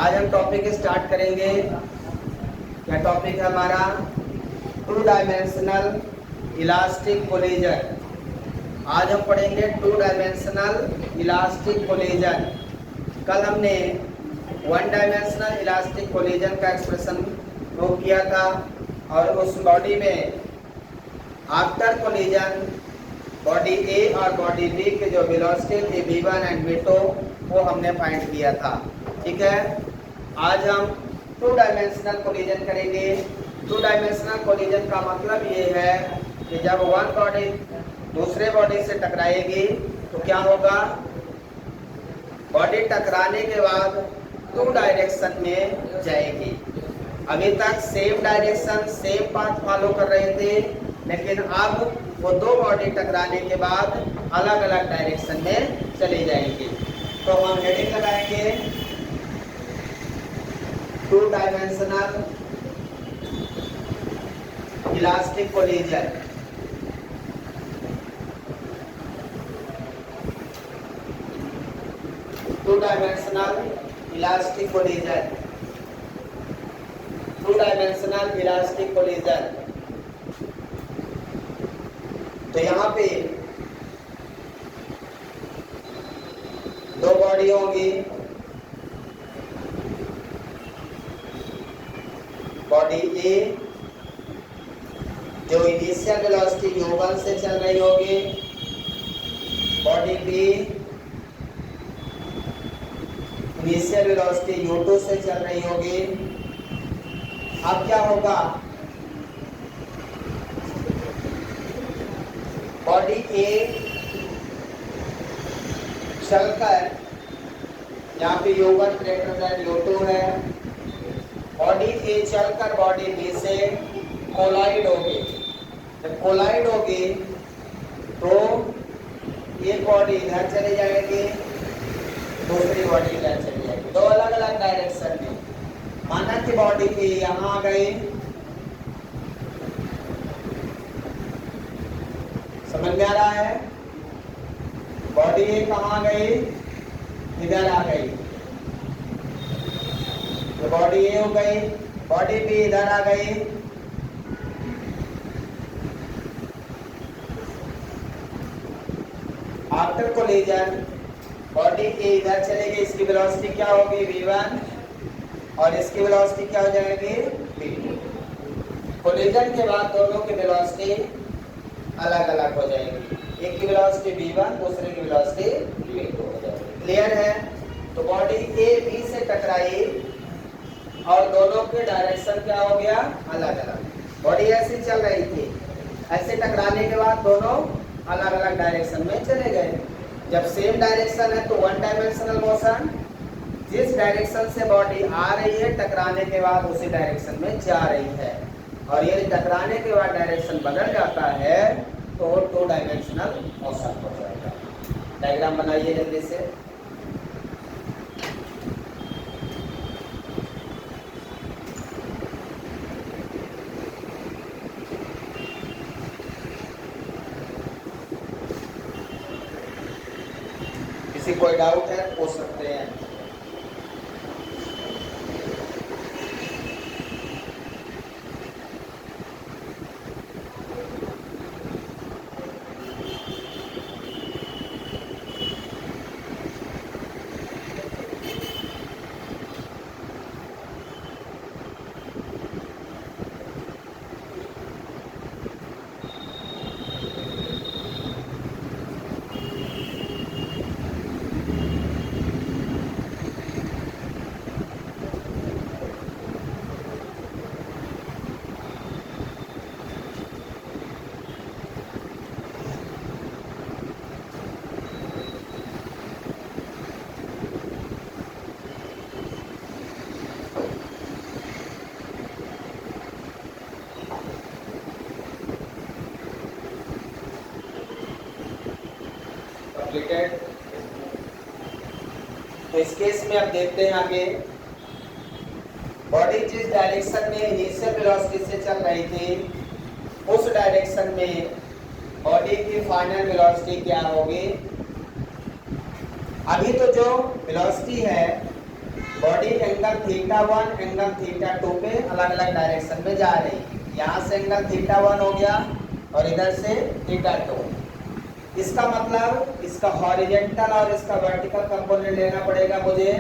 आज हम topic start करेंगे। यह टॉपिक है हमारा टू डायमेंशनल इलास्टिक कोलिजन। आज हम पढ़ेंगे टू डायमेंशनल इलास्टिक कोलिजन। कल हमने वन डायमेंशनल इलास्टिक कोलिजन का एक्सप्रेशन प्रूव किया था और उस बॉडी में आफ्टर कोलिजन बॉडी ए और बॉडी बी के जो वेलोसिटी थी v1 एंड v2 वो हमने फाइंड किया था। ठीक है, आज हम टू डायमेंशनल कोलिजन करेंगे। टू डायमेंशनल कोलिजन का मतलब ये है कि जब वन बॉडी दूसरे बॉडी से टकराएगी तो क्या होगा, बॉडी टकराने के बाद टू डायरेक्शन में जाएगी। अभी तक same direction same path follow कर रहे थे, लेकिन अब वो दो बॉडी टकराने के बाद अलग अलग डायरेक्शन में चली जाएंगी। तो हम हेडिंग लगाएंगे two dimensional elastic collision. Two dimensional elastic collision, two dimensional elastic collision. तो यहाँ पे दो बॉडी होंगी, बॉडी ए जो इनिशियल वेलोसिटी u1 से चल रही होगी, body B initial velocity u2 से चल रही होगी। अब क्या होगा, बॉडी ए चलकर यहाँ पे u1 ग्रेटर देन u2 है, बॉडी ए चलकर बॉडी बी से कोलाइड होगी। जब कोलाइड होगी तो एक बॉडी इधर चली जाएगी, दूसरी बॉडी इधर चली जाएगी, दो अलग अलग डायरेक्शन में। माना कि बॉडी ए यहाँ आ गई, समझ में आ रहा है, बॉडी ए कहाँ गई, इधर आ गई, तो बॉडी ए हो गई, बॉडी बी इधर आ गई। आफ्टर कोलिजन बॉडी ए इधर चलेगी, इसकी वेलोसिटी क्या होगी v1 और इसकी वेलोसिटी क्या हो जाएगी v2। कोलिजन के बाद दोनों की वेलोसिटी अलग अलग हो जाएगी, एक की वेलोसिटी v1 दूसरे की वेलोसिटी v2 हो जाएगी। क्लियर है? तो बॉडी ए बी से टकराई और दोनों के डायरेक्शन क्या हो गया, अलग अलग। बॉडी ऐसे चल रही थी, ऐसे टकराने के बाद दोनों अलग अलग डायरेक्शन में चले गए। जब सेम डायरेक्शन है तो वन डायमेंशनल मोशन, जिस डायरेक्शन से बॉडी आ रही है टकराने के बाद उसी डायरेक्शन में जा रही है, और ये टकराने के बाद डायरेक्शन बदल जाता है तो टू डायमेंशनल मोशन हो जाएगा। डायग्राम बनाइए जल्दी से। किसी कोई डाउट है पूछ सकते हैं। तो इस केस में अब देखते हैं आगे, बॉडी जिस डायरेक्शन में इनिशियल वेलोसिटी से चल रही थी उस डायरेक्शन में बॉडी की फाइनल वेलोसिटी क्या होगी। अभी तो जो वेलोसिटी है body angle theta 1 angle theta 2 पे अलग अलग डायरेक्शन में जा रही है। यहाँ से एंगल थीटा 1 हो गया और इधर से थीटा 2। इसका मतलब इसका हॉरिजेंटल और इसका वर्टिकल कंपोनेंट लेना पड़ेगा मुझे।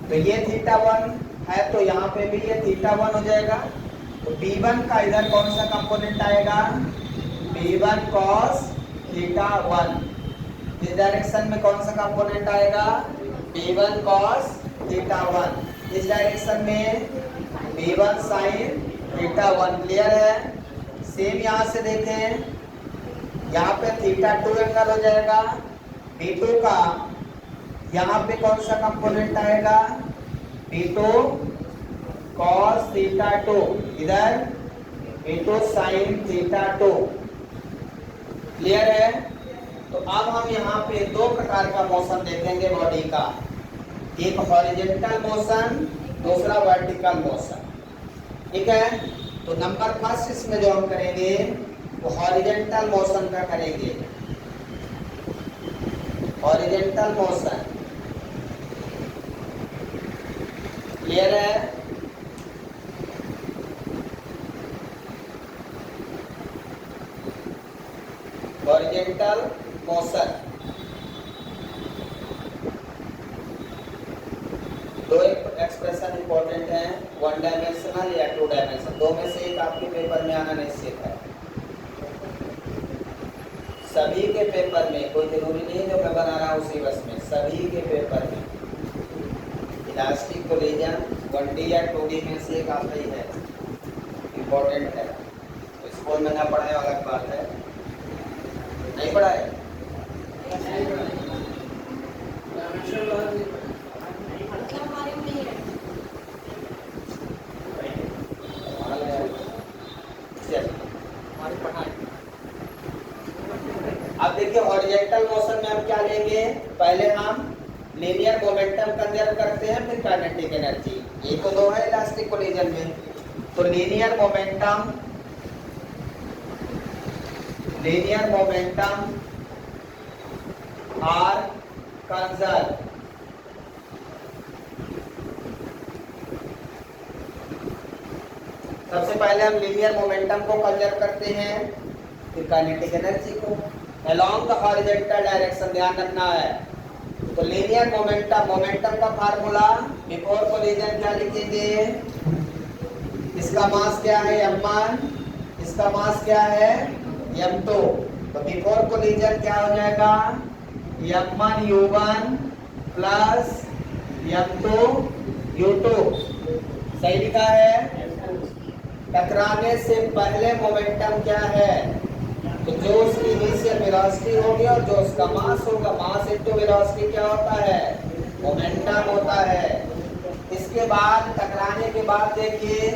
तो ये थीटा 1 है तो यहाँ पे भी ये थीटा 1 हो जाएगा। तो B1 का इधर कौन सा कंपोनेंट आएगा? B1 cos theta 1। इस डायरेक्शन में कौन सा कंपोनेंट आएगा? B1 cos theta 1। इस डायरेक्शन में B1 sin थीटा 1। क्लियर है? सेम यहाँ से देखें, यहाँ पे थीटा 2 एंगल हो जाएगा। B2 का यहाँ पे कौन सा कंपोनेंट आएगा? B2 cos theta 2। इधर B2 sin थीटा 2। क्लियर है? तो अब हम यहाँ पे दो प्रकार का मोशन देखेंगे बॉडी का, एक हॉरिजेंटल मोशन, दूसरा वर्टिकल मोशन। ठीक है? तो नंबर फर्स्ट इसमें जो हम करेंगे वो हॉरिजेंटल मोशन का करेंगे। हॉरिजेंटल मोशन क्लियर है? हॉरिजेंटल मोशन दो एक्सप्रेशन इंपॉर्टेंट है, 1 डायमेंशनल या 2 डायमेंशनल। दो में से एक आपके पेपर में आना निश्चित है। सभी के पेपर में, कोई जरूरी नहीं जो मैं बना रहा हूँ उसी बस में, सभी के पेपर में इलास्टिक कोलिजन 1D या 2D में से एक आता ही है, इंपॉर्टेंट है। तो स्कूल में ना पढ़ाए अलग बात है, नहीं पढ़ाए अब देखिए हॉरिजॉन्टल मोशन में हम क्या लेंगे? पहले हम लीनियर मोमेंटम कंसिडर करते हैं, फिर काइनेटिक एनर्जी। ये तो दो है इलास्टिक कोलिजन में। तो लीनियर मोमेंटम आर कंजर्व। सबसे पहले हम लीनियर मोमेंटम को कंजर्व करते हैं, फिर काइनेटिक एनर्जी को अलोंग द हॉरिजॉन्टल डायरेक्शन। ध्यान रखना है। तो लीनियर मोमेंटम का फार्मूला बिफोर कोलिजन क्या लिखेंगे? इसका मास क्या है? m1। इसका मास क्या है? m2। तो बिफोर कोलिजन क्या हो जाएगा? m1 u1 plus m2 u2। सही लिखा है? टकराने से पहले मोमेंटम क्या है? तो जो उसकी इनिशियल वेलोसिटी होगी और जो उसका मास होगा, मास इनटू वेलोसिटी क्या होता है? मोमेंटम होता है। इसके बाद टकराने के बाद देखिए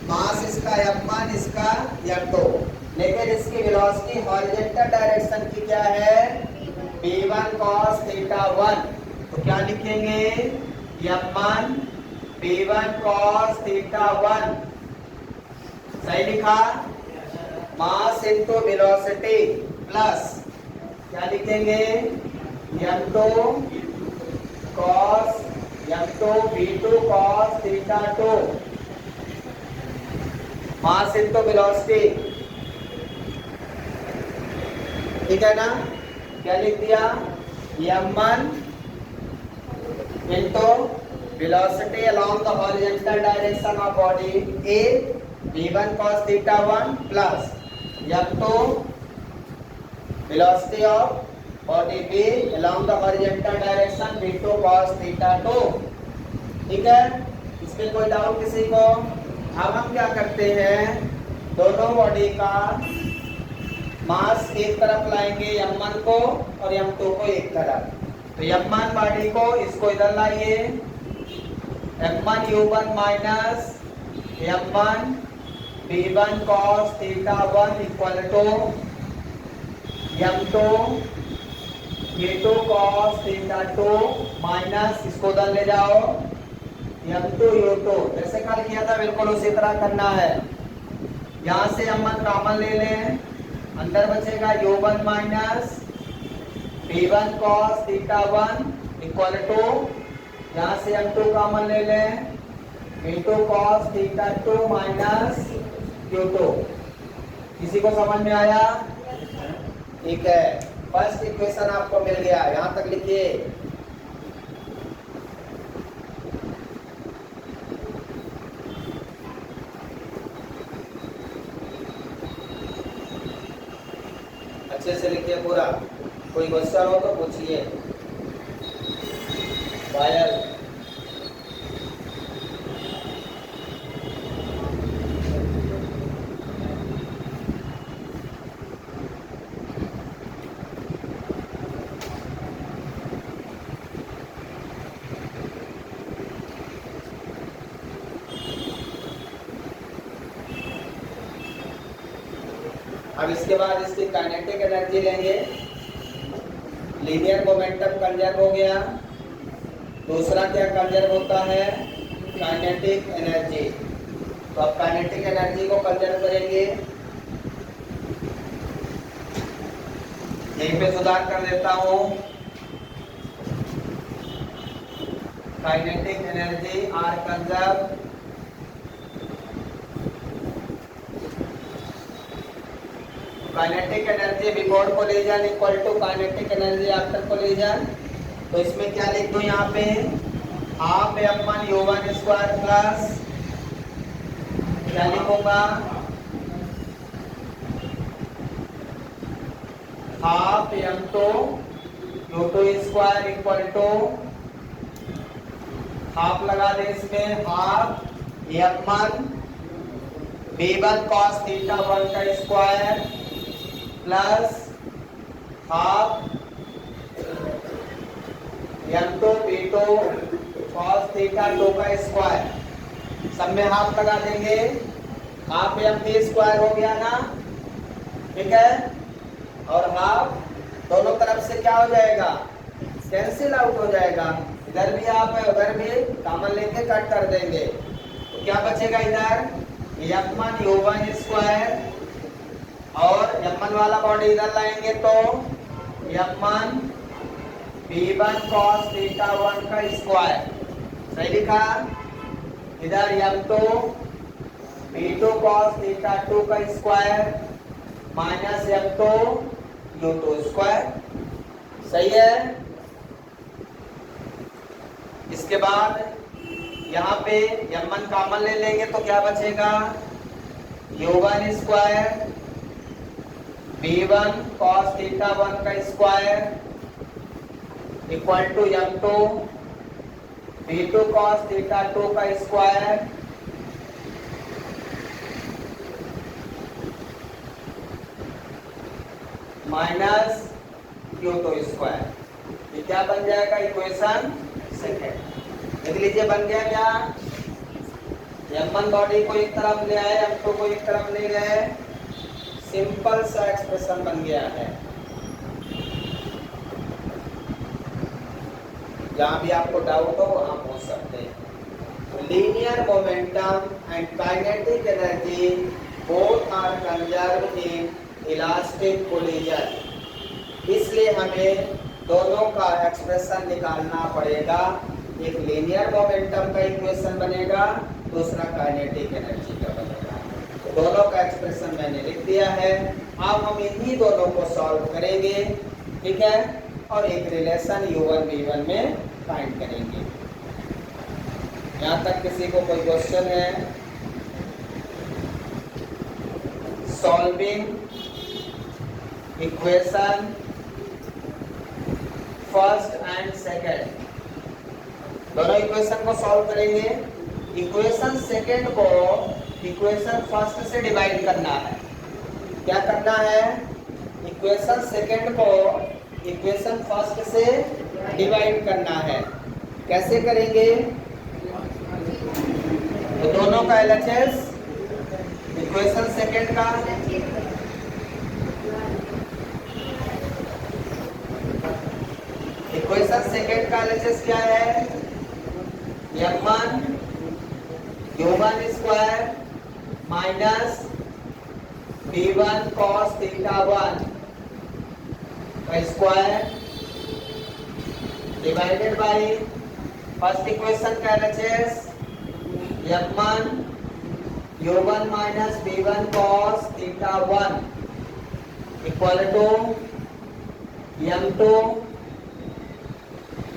मास इसका m1, इसका m2, लेकिन इसकी वेलोसिटी हॉरिजॉन्टल डायरेक्शन की क्या है? b1 cos theta 1। तो क्या लिखेंगे? m1 b1 cos theta 1। सही लिखा? मास इनटू वेलोसिटी प्लस क्या लिखेंगे? m2 b2 cos theta 2। Mass into velocity. ठीक है ना? क्या लिख दिया? m1 into velocity along the horizontal direction of body A b1 cos theta 1 plus m2 velocity of body B along the horizontal direction b2 cos theta 2। ठीक है? इसमें कोई डाउट किसी को? अब हम क्या करते हैं, दोनों बॉडी का मास एक तरफ लाएंगे m1 को और m2 को एक तरफ। तो m1 बॉडी को इसको इधर लाइए, m1 u1 minus m1 b1 cos theta 1 equal to m2 b2 cos theta 2 minus इसको उधर ले जाओ m2 u2। जैसे कल किया था बिल्कुल उसी तरह करना है। यहाँ से m1 कॉमन ले लें, अंदर बचेगा u1 minus b1 cos theta 1 equal to यहाँ से M2 कॉमन ले लें, V2 cos theta 2 minus Q2। किसी को समझ में आया? ठीक है, फर्स्ट इक्वेशन आपको मिल गया, यहाँ तक लिखिए। अच्छे से लिखिए पूरा, कोई क्वेश्चन हो तो पूछिए। पायल, अब इसके बाद इसकी काइनेटिक एनर्जी लेंगे। लीनियर मोमेंटम कंजर्व हो गया, दूसरा क्या कंजर्व होता है? Kinetic energy. तो अब काइनेटिक एनर्जी को कंजर्व करेंगे। यहीं पे सुधार कर देता हूं, kinetic energy are conserve kinetic energy before collision equal to kinetic energy after collision. तो इसमें क्या लिख दूं यहाँ पे? Half m1 u1 square plus क्या लिखूंगा? Half m2 u2 square equal to, half लगा दे इसमें, half m1 v1 cos theta 1 का square plus half m2 v2 cos theta 2 का स्क्वायर। सब में हाफ लगा देंगे, हाफ m3 स्क्वायर हो गया ना, ठीक है। और हाफ दोनों तरफ से क्या हो जाएगा? कैंसिल आउट हो जाएगा। इधर भी हाफ है, उधर भी कॉमन लेके कट कर देंगे। तो क्या बचेगा इधर? m1 u1 स्क्वायर, और m1 वाला बॉडी इधर लाएंगे तो m1 v1 cos थीटा 1 का स्क्वायर। सही लिखा? इधर m2 v2 cos थीटा 2 का square minus m2 u2 square. सही है। इसके बाद यहाँ पे m1 कॉमन ले लेंगे तो क्या बचेगा? u1 square v1 cos theta 1 का square equal to m2 v2 cos theta 2 का स्क्वायर माइनस q2 स्क्वायर। ये क्या बन जाएगा? Equation second. देख लीजिए बन गया क्या? m1 बॉडी को एक तरफ ले आए, m2 को एक तरफ ले गए, सिंपल सा एक्सप्रेशन बन गया है। जहां भी आपको डाउट हो वहां पूछ सकते हैं। Linear momentum and kinetic energy both are conserve in elastic collision. इसलिए हमें दोनों का एक्सप्रेशन निकालना पड़ेगा। एक लीनियर मोमेंटम का इक्वेशन बनेगा, दूसरा काइनेटिक एनर्जी का बनेगा। दोनों का एक्सप्रेशन मैंने लिख दिया है। अब हम इन्हीं दोनों को सॉल्व करेंगे, ठीक है, और एक रिलेशन u1 v1 में फाइंड करेंगे। यहाँ तक किसी को कोई क्वेश्चन है? Solving equation first and second, दोनों इक्वेशन को सॉल्व करेंगे। इक्वेशन सेकेंड को इक्वेशन फर्स्ट से डिवाइड करना है। क्या करना है? इक्वेशन सेकेंड को इक्वेशन फर्स्ट से डिवाइड करना है। कैसे करेंगे? तो दोनों का LHS, इक्वेशन सेकेंड का इक्वेशन सेकेंड का LHS क्या है? m1 u1 square minus v1 cos theta 1 का square divided by first equation का LHS F1 U1 minus B1 cos theta 1 equal to M2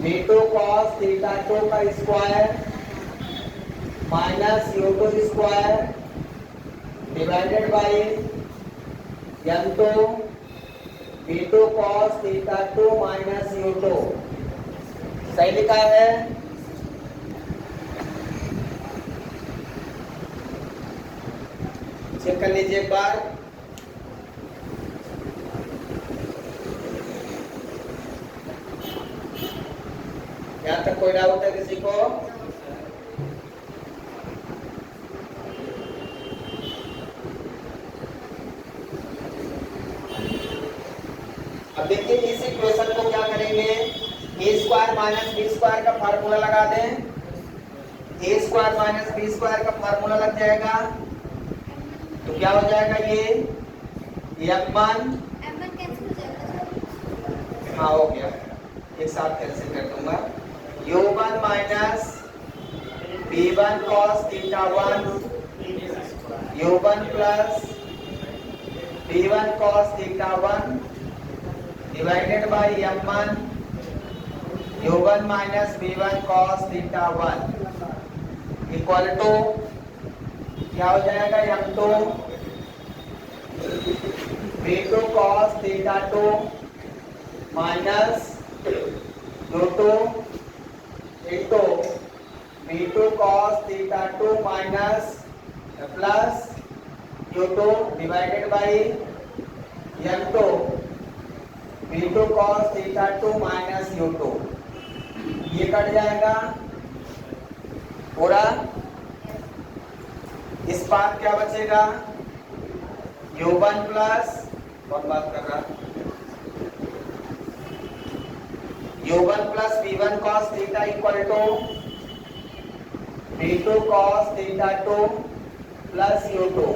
B2 cos theta 2 का square minus U2 square divided by M2 B2 cos theta 2 minus U2। सही लिखा है? Check कर लीजिए एक बार। यहाँ तक कोई डाउट है किसी को? अब देखिए इस इक्वेशन को क्या करेंगे, ए स्क्वायर माइनस बी स्क्वायर का फार्मूला लगा दें। ए स्क्वायर माइनस बी स्क्वायर का फार्मूला लग जाएगा तो क्या हो जाएगा ये M1 कैंसिल हो जाएगा। हाँ हो गया, एक साथ कैंसिल कर दूंगा। U1 minus B1 cos theta 1 U1 plus B1 cos theta 1 divided by M1 U1 minus B1 cos theta 1 equal to क्या हो जाएगा M2 B2 cos theta 2 minus U2 into B2 cos theta 2 minus plus U2 divided by M2 B2 cos theta 2 minus U2। ये cut जाएगा पूरा। इस पार क्या बचेगा U1 plus, कौन बात कर रहा, U1 plus B1 cos theta equal to B2 cos theta 2 plus U2।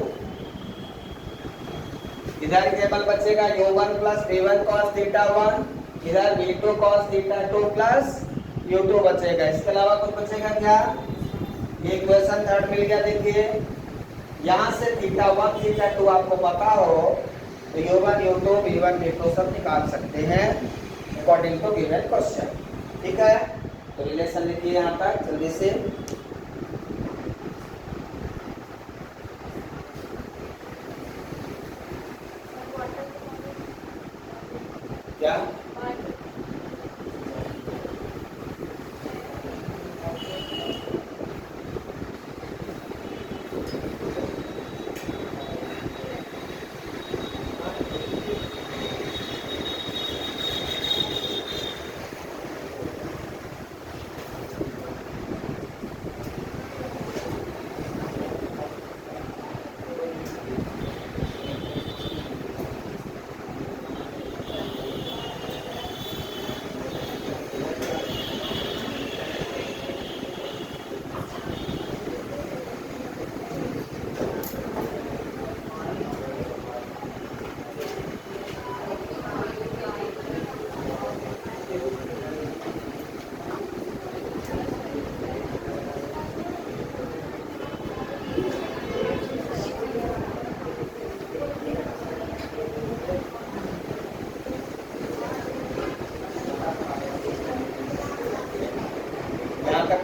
इधर केवल बचेगा U1 plus B1 cos theta 1, इधर B2 cos theta 2 plus U2 बचेगा। इसके अलावा कुछ बचेगा क्या? ये इक्वेशन थर्ड मिल गया। देखिए यहाँ से थीटा 1 थीटा 2 आपको पता हो तो U1 U2 B1 B2 सब निकाल सकते हैं अकॉर्डिंग टू गिवन क्वेश्चन। ठीक है, तो रिलेशन लिखिए यहाँ तक जल्दी से। क्या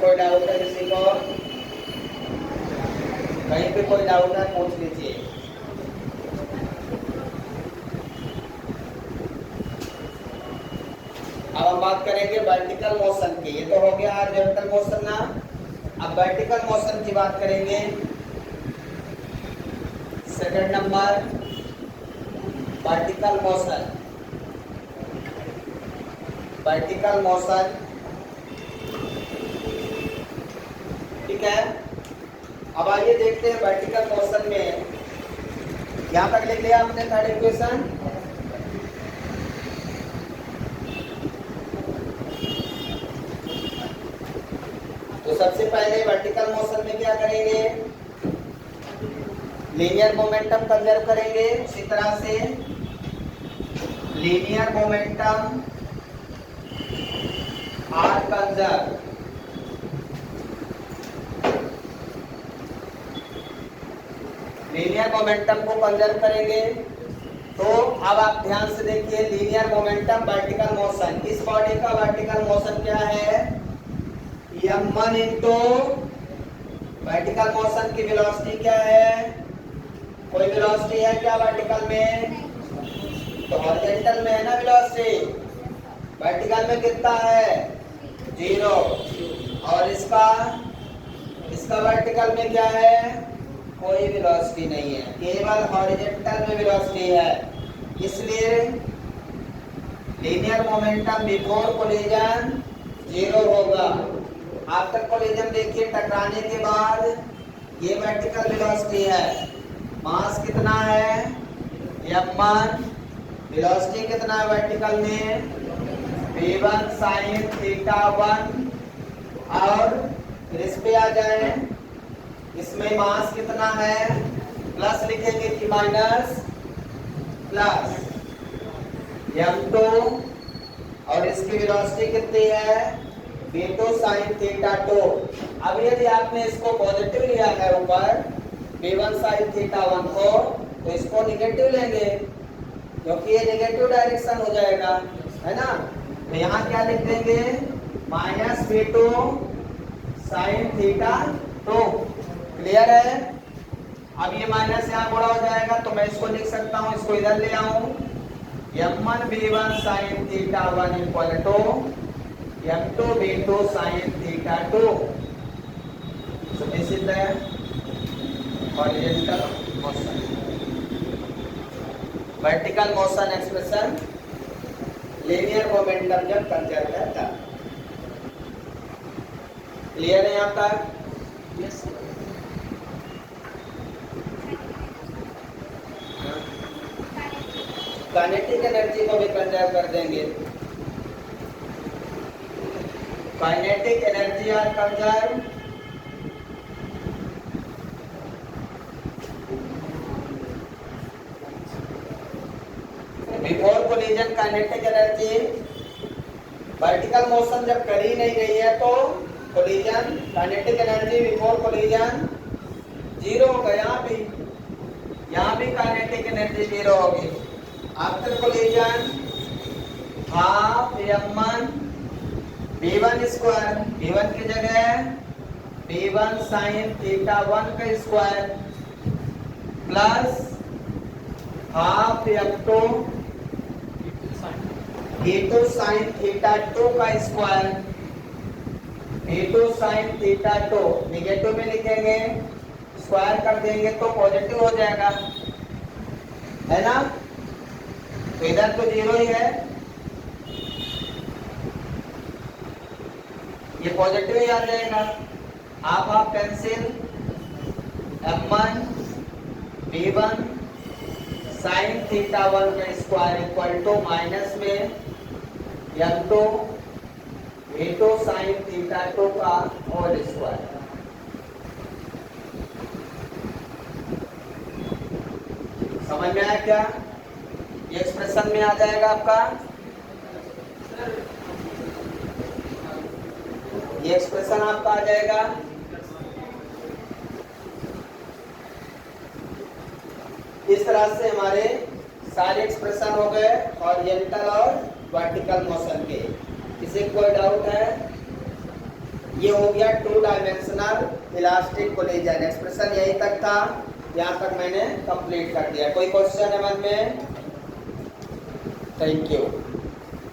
कोई डाउट है किसी को? कहीं पे कोई डाउट है पूछ लीजिए। अब हम बात करेंगे वर्टिकल मोशन की। ये तो हो गया हॉरिजॉन्टल मोशन ना। अब वर्टिकल मोशन की बात करेंगे। Second number vertical motion. Vertical motion ठीक है। अब आइए देखते हैं वर्टिकल मोशन में। यहां तक लिख लिया आपने थर्ड इक्वेशन। तो सबसे पहले वर्टिकल मोशन में क्या करेंगे, लीनियर मोमेंटम कंजर्व करेंगे। उसी तरह से linear momentum are conserve momentum को कंजर्व करेंगे। तो अब आप ध्यान से देखिए, लीनियर मोमेंटम वर्टिकल मोशन, इस बॉडी का वर्टिकल मोशन क्या है, m1 इंटू वर्टिकल मोशन की वेलोसिटी क्या है, कोई वेलोसिटी है क्या वर्टिकल में, तो हॉरिजॉन्टल में है ना वेलोसिटी, वर्टिकल में कितना है 0, और इसका वर्टिकल में क्या है, कोई वेलोसिटी नहीं है, केवल हॉरिजॉन्टल में वेलोसिटी है। इसलिए लीनियर मोमेंटम बिफोर कोलिजन 0 होगा। आफ्टर कोलिजन देखिए, टकराने के बाद ये वर्टिकल वेलोसिटी है, मास कितना है m1, वेलोसिटी कितना है वर्टिकल में v1 sin θ1, और फिर इस पे आ जाए, इसमें मास कितना है, प्लस लिखेंगे कि माइनस, प्लस m2, और इसकी वेलोसिटी कितनी है v2 sin θ2। अब यदि आपने इसको पॉजिटिव लिया है ऊपर v1 sin θ1 को, तो इसको निगेटिव लेंगे क्योंकि ये निगेटिव डायरेक्शन हो जाएगा, है ना। तो यहाँ क्या लिख देंगे, माइनस v2 sin θ2। क्लियर है। अब ये माइनस यहाँ गुणा हो जाएगा, तो मैं इसको लिख सकता हूँ, इसको इधर ले आऊं, m1 v1 sin θ1 equal to m2 v2 sin θ2। So this is the horizontal motion, vertical motion expression, linear momentum जब कंजर्व है तब। क्लियर है यहाँ तक? यस काइनेटिक एनर्जी को भी कंजर्व कर देंगे। Kinetic energy are conserve before collision. Kinetic energy vertical motion जब कर ही नहीं रही है तो collision, kinetic energy before collision 0 होगा। यहाँ भी काइनेटिक एनर्जी 0 होगी। After collision half m1 v1 square, v1 की जगह v1 sin θ1 का square, plus half m2 v2 sin θ2 का स्क्वायर, v2 sin θ2 निगेटिव में लिखेंगे, स्क्वायर कर देंगे तो पॉजिटिव हो जाएगा, है ना। तो इधर तो 0 ही है, ये पॉजिटिव ही आ जाएगा। Half cancel, m1 v1 sin θ1 का स्क्वायर इक्वल टू माइनस में m2 v2 sin θ2 का होल स्क्वायर। समझ में आया क्या? ये एक्सप्रेशन में आ जाएगा आपका, ये एक्सप्रेशन आपका आ जाएगा। इस तरह से हमारे सारे एक्सप्रेशन हो गए हॉरिजॉन्टल और वर्टिकल मोशन के। किसी को कोई डाउट है? ये हो गया 2 डायमेंशनल इलास्टिक कोलिजन। एक्सप्रेशन यही तक था, यहाँ तक मैंने कंप्लीट कर दिया। कोई क्वेश्चन है मन में? Thank you.